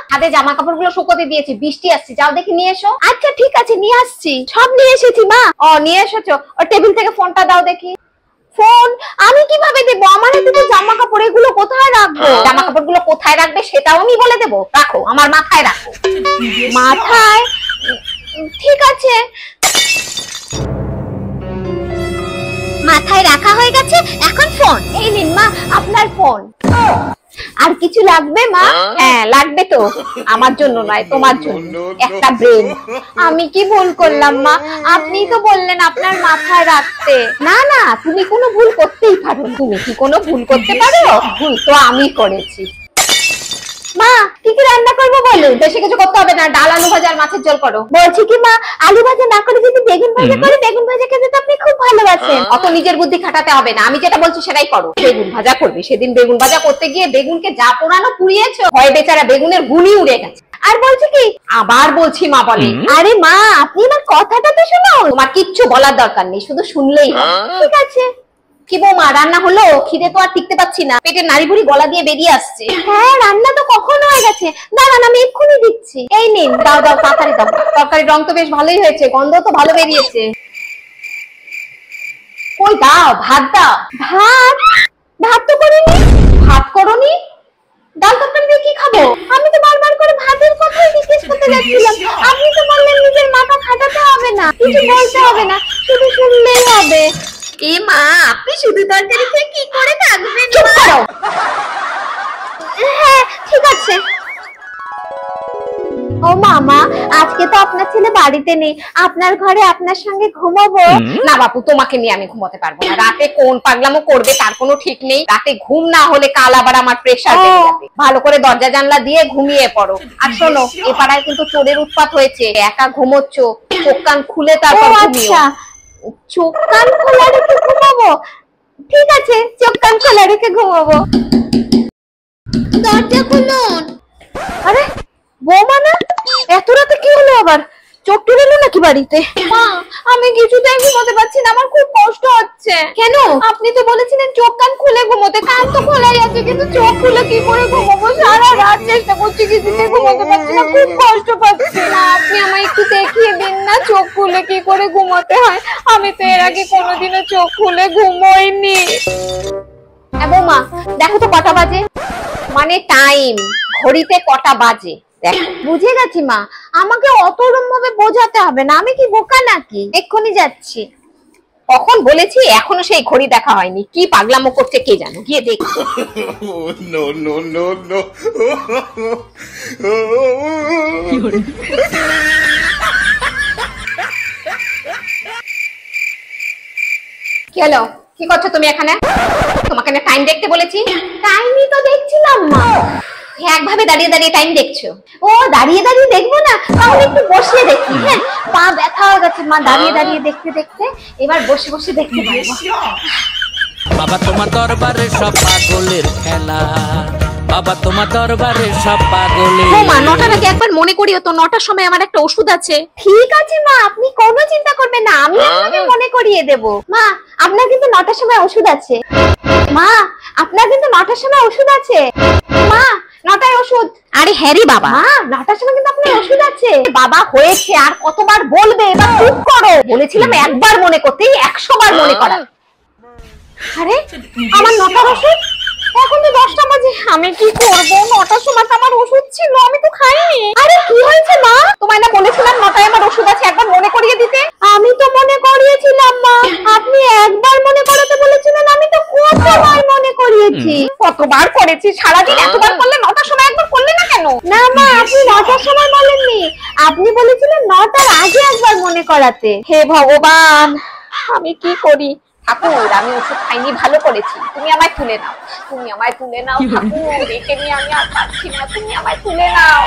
ছাদে জামা কাপড়গুলো শুকোতে দিয়েছি, বৃষ্টি আসছে, যাও দেখি নিয়ে এসো। আচ্ছা ঠিক আছে, নিয়ে আসছি, সব নিয়ে এসেছি মা। ও নিয়ে এসেছো, ও টেবিল থেকে ফোনটা দাও দেখি। ফোন আমি কিভাবে দেবো? আমার হাতে তো জামা কাপড়, এগুলো কোথায় রাখবো? জামা কাপড়গুলো কোথায় রাখবে সেটাও আমি বলে দেবো? রাখো, আমার মাথায় রাখো। মাথায়? ঠিক আছে, মাথায় রাখা হয়ে গেছে, এখন ফোন এই নিন মা, আপনার ফোন। আর কিছু লাগবে মা? হ্যাঁ লাগবে তো, আমার জন্য নয় তোমার জন্য, একটা ব্রেন। আমি কি ভুল করলাম মা? আপনি তো বললেন আপনার মাথায় রাখতে। না না, তুমি কোনো ভুল করতেই পারো। তুমি কি কোনো ভুল করতে পারো? ভুল তো আমি করেছি। মা কি কি রান্না করবো বলো? বেশি কিছু করতে হবে না, ডাল আলু ভাজা আর মাছের ঝোল করো। বলছি কি মা, আলু ভাজা না করে যদি বেগুন ভাজা করে, বেগুন ভাজা খেতে তো আপনি খুব ভালোবাসেন। অত নিজের বুদ্ধি খাটাতে হবে না, আমি যেটা বলছি সেটাই করো। বেগুন ভাজা করবে, সেদিন বেগুন ভাজা করতে গিয়ে বেগুনকে যা পোড়ানো পুড়িয়েছো, হয় বেচারা বেগুনের গুণই উড়ে গেছে। আর বলছি কি, আবার বলছি মা বলে। আরে মা আপনি আমার কথাটা তো শোনো। তোমার কিচ্ছু বলার দরকার নেই, শুধু শুনলেই হবে। ঠিক আছে। কি বৌমা রান্না হলো? খিদে তো আর টিকতে পাচ্ছি না, পেটের নাড়ি ভুড়ি গলা দিয়ে বেরিয়ে আসছে। হ্যাঁ রান্না তো কখন হয়ে গেছে, দাঁড়ান আমি এক্ষুনি দিচ্ছি। এই নিন, দাও দাও তাড়াতাড়ি দাও। তরকারির রং তো বেশ ভালোই হয়েছে, গন্ধ তো ভালো বেরিয়েছে। কই দাও, ভাত দাও। ভাত? ভাত তো করিনি। ভাত করোনি? ডাল তরকারি দিয়ে কি খাবো? আমি তো বারবার করে ভাতের কথাই জিজ্ঞেস করতে যাচ্ছিলাম, আপনি তো বললেন নিজের মাথা খাটাতে হবে না, কিছু বলতে হবে না, শুধু শুনলেই হবে। এ মা, আপনি শুধু তরকারি খেয়ে কি করে থাকবেন? চুপ করো। হ্যাঁ ঠিক আছে। ও মামা, আজকে তো আপনার ছেলে বাড়িতে নেই, আপনার ঘরে আপনার সঙ্গে ঘুমাবো। না বাপু, তোমাকে নিয়ে আমি ঘুমাতে পারবো না। রাতে কোন পাগলামো করবে তার কোনো ঠিক নেই। রাতে ঘুম না হলে কাল আবার আমার প্রেশার বেড়ে যাবে। ভালো করে দরজা জানলা দিয়ে ঘুমিয়ে পড়ো। আর শোনো, এ পাড়ায় কিন্তু চোরের উৎপাত হয়েছে, একা ঘুমোচ্ছ, চোখ কান খুলে তারপর ঘুমিও। চোখ কান খোলা রেখে ঘুমাবো? ঠিক আছে, চোখ কান খোলা রেখে ঘুমাবো। দরজা খুলুন। আরে বৌমা না, এত রাতে কি হলো আবার? চোখ টুরে এলো নাকি বাড়িতে? মা আমি কিছুতেই ঘুমোতে পারছি না, আমার খুব কষ্ট হচ্ছে। কেন? আপনি তো বলেছিলেন চোখ কান খুলে ঘুমোতে, কান তো খোলাই আছে, কিন্তু চোখ খুলে কি করে ঘুমাবো? সারা রাত চেষ্টা করছি, কিছুতেই ঘুমোতে পারছি না, খুব কষ্ট পাচ্ছি। না আপনি আমায় একটু দেখিয়ে দিন না, চোখ খুলে কি করে ঘুমোতে হয়। আমি তো এর আগে কোনোদিনও চোখ খুলে ঘুমোইনি। বৌমা দেখো তো কটা বাজে, মানে টাইম, ঘড়িতে কটা বাজে দেখো। বুঝে গেছি মা, আমাকে অতরম ভাবে বোঝাতে হবে না, আমি কি বোকা নাকি? এক্ষুনি যাচ্ছি। কখন বলেছি, এখনো সেই ঘড়ি দেখা হয়নি। কি পাগলামো করছে কে জানো, গিয়ে দেখো। No no no no. কি হলো, কি করছো তুমি এখানে? তোমাকে না টাইম দেখতে বলেছি? টাইমই তো দেখছিলাম মা। একভাবে দাঁড়িয়ে দাঁড়িয়ে টাইম দেখছো? ও দাঁড়িয়ে দাঁড়িয়ে দেখবো না, তাহলে একটু বসিয়ে দেখি। হ্যাঁ পা ব্যথা হয়ে গেছে মা দাঁড়িয়ে দাঁড়িয়ে দেখতে দেখতে, এবার বসে বসে দেখতে পারবো। বাবা তোমার দরবারে সব পাগলের খেলা, বাবা তোমার দরবারে সব পাগলের। ও মা, 9টার আগে একবার মনে করিও তো, 9টার সময় আমার একটা ওষুধ আছে। ঠিক আছে মা, আপনি কোনো চিন্তা করবেন না, আমি আপনাকে মনে করিয়ে দেব। মা আপনার কিন্তু 9টার সময় ওষুধ আছে। মা আপনার কিন্তু 9টার সময় ওষুধ আছে। মা 9টায় ওষুধ। আরে হ্যাঁ রে বাবা, 9টার সময় কিন্তু আপনার ওষুধ আছে। বাবা হয়েছে, আর কতবার বলবে, এবার চুপ করো। বলেছিলাম একবার মনে করতেই 100 বার মনে করা। আরে আমার 9টার ওষুধ, এখন তো 10টা বাজে, আমি কি করব? 9টার সময় তো আমার ওষুধ ছিল, আমি তো খাইনি। আরে কি হয়েছে মা? তোমায় না বলেছিলাম 9টায় আমার ওষুধ আছে, একবার মনে করিয়ে দিতে। আমি তো মনে করিয়েছিলাম মা, আপনি একবার মনে করাতে বলেছিলেন, আমি তো কতবার মনে করিয়েছি। কতবার করেছি? সারাদিন এতবার করলে 9টার সময় একবার করলে না কেন? না মা, আপনি 9টার সময় বলেননি, আপনি বলেছিলেন 9টার আগে একবার মনে করাতে। হে ভগবান, আমি কি করি? ঠাকুর আমি ওষুধ খাইনি, ভালো করেছি, তুমি আমায় তুলে নাও, তুমি আমায় তুলে নাও ঠাকুর, একে নিয়ে আমি আর পারছি না, তুমি আমায় তুলে নাও।